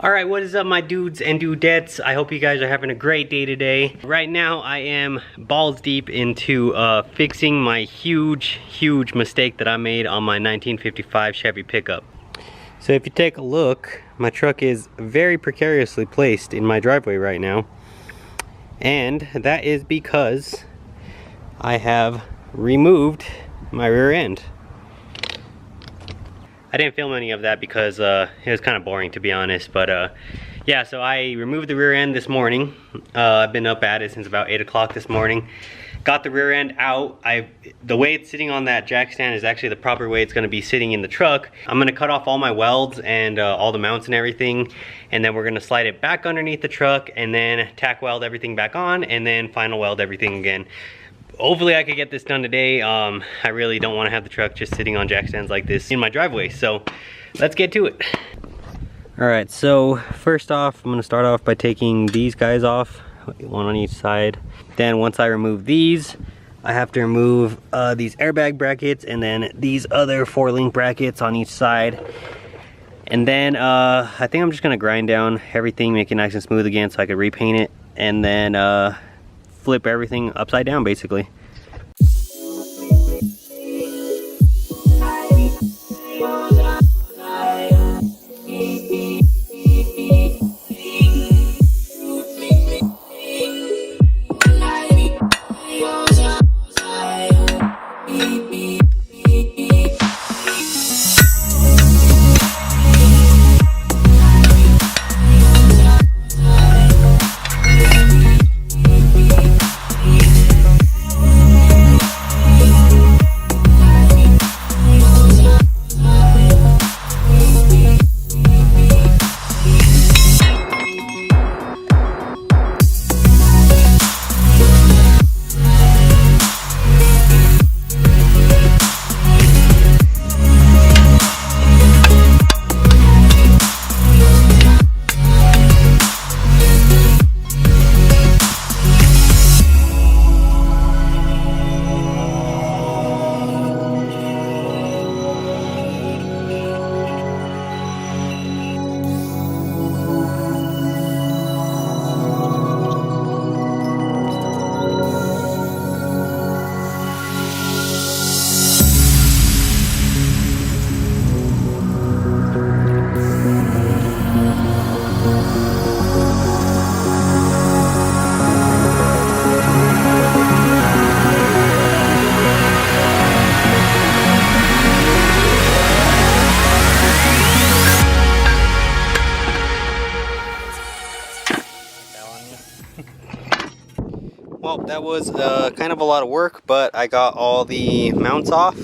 Alright, what is up my dudes and dudettes? I hope you guys are having a great day today. Right now I am balls deep into fixing my huge mistake that I made on my 1955 Chevy pickup. So if you take a look, my truck is very precariously placed in my driveway right now. And that is because I have removed my rear end. I didn't film any of that because it was kind of boring, to be honest, but yeah, so I removed the rear end this morning. I've been up at it since about 8 o'clock this morning. Got the rear end out. The way it's sitting on that jack stand is actually the proper way it's going to be sitting in the truck. I'm going to cut off all my welds and all the mounts and everything, and then we're going to slide it back underneath the truck and then tack weld everything back on and then final weld everything again. Hopefully I could get this done today. I really don't want to have the truck just sitting on jack stands like this in my driveway, so let's get to it. Alright, so first off, I'm going to start off by taking these guys off, one on each side. Then once I remove these, I have to remove these airbag brackets and then these other 4-link brackets on each side. And then I think I'm just going to grind down everything, make it nice and smooth again so I can repaint it, and then flip everything upside down basically. Well, that was kind of a lot of work, but I got all the mounts off.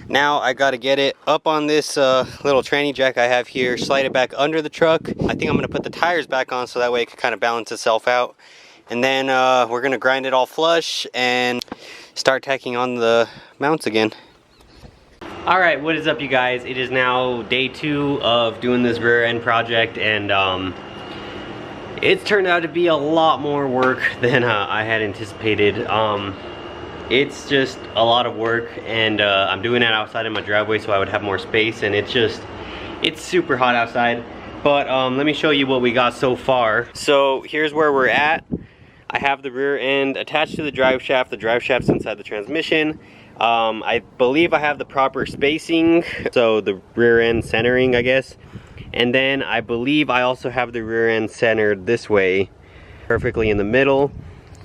Now I got to get it up on this little tranny jack I have here, slide it back under the truck. I think I'm going to put the tires back on so that way it can kind of balance itself out. And then we're going to grind it all flush and start tacking on the mounts again. Alright, what is up you guys? It is now day 2 of doing this rear end project, and it's turned out to be a lot more work than I had anticipated. It's just a lot of work, and I'm doing it outside of my driveway so I would have more space, and it's super hot outside. But let me show you what we got so far. So here's where we're at. I have the rear end attached to the drive shaft. The drive shaft's inside the transmission. I believe I have the proper spacing, so the rear end centering, I guess. And then I believe I also have the rear end centered this way, perfectly in the middle.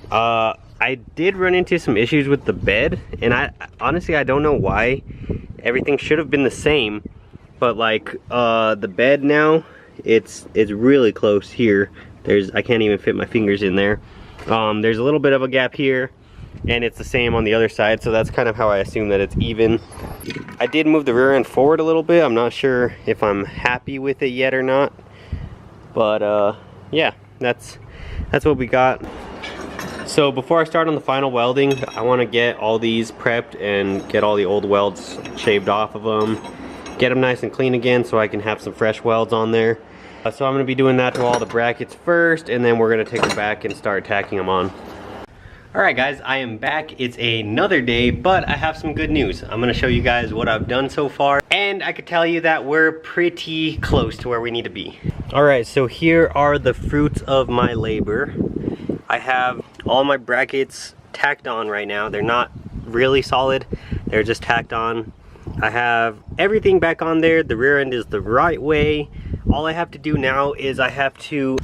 I did run into some issues with the bed, and honestly I don't know why. Everything should have been the same, but like the bed now, it's really close here. I can't even fit my fingers in there. There's a little bit of a gap here, and it's the same on the other side, so that's kind of how I assume that it's even. I did move the rear end forward a little bit. I'm not sure if I'm happy with it yet or not, but yeah, that's what we got. So before I start on the final welding, I want to get all these prepped and get all the old welds shaved off of them, get them nice and clean again so I can have some fresh welds on there. So I'm going to be doing that to all the brackets first, and then we're going to take them back and start tacking them on. Alright guys, I am back. It's another day, but I have some good news. I'm gonna show you guys what I've done so far, and I could tell you that we're pretty close to where we need to be. Alright, so here are the fruits of my labor. I have all my brackets tacked on right now. They're not really solid, they're just tacked on. I have everything back on there. The rear end is the right way. All I have to do now is I have to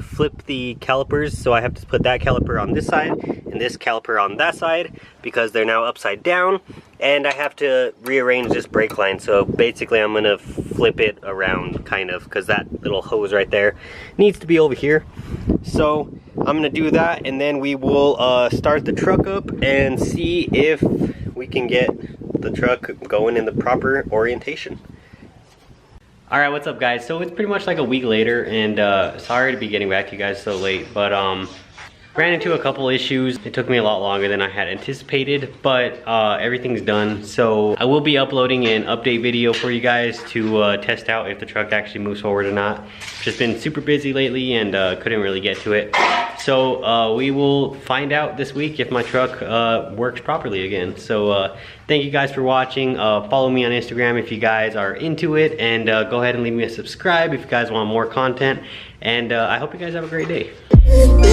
flip the calipers. So I have to put that caliper on this side and this caliper on that side because they're now upside down. And I have to rearrange this brake line. So basically I'm gonna flip it around kind of, because that little hose right there needs to be over here. So I'm gonna do that, and then we will start the truck up and see if we can get the truck going in the proper orientation. Alright, what's up guys? So it's pretty much like a week later, and sorry to be getting back to you guys so late, but ran into a couple issues. It took me a lot longer than I had anticipated, but everything's done. So I will be uploading an update video for you guys to test out if the truck actually moves forward or not. Just been super busy lately and couldn't really get to it. So we will find out this week if my truck works properly again. So thank you guys for watching. Follow me on Instagram if you guys are into it, and go ahead and leave me a subscribe if you guys want more content. And I hope you guys have a great day.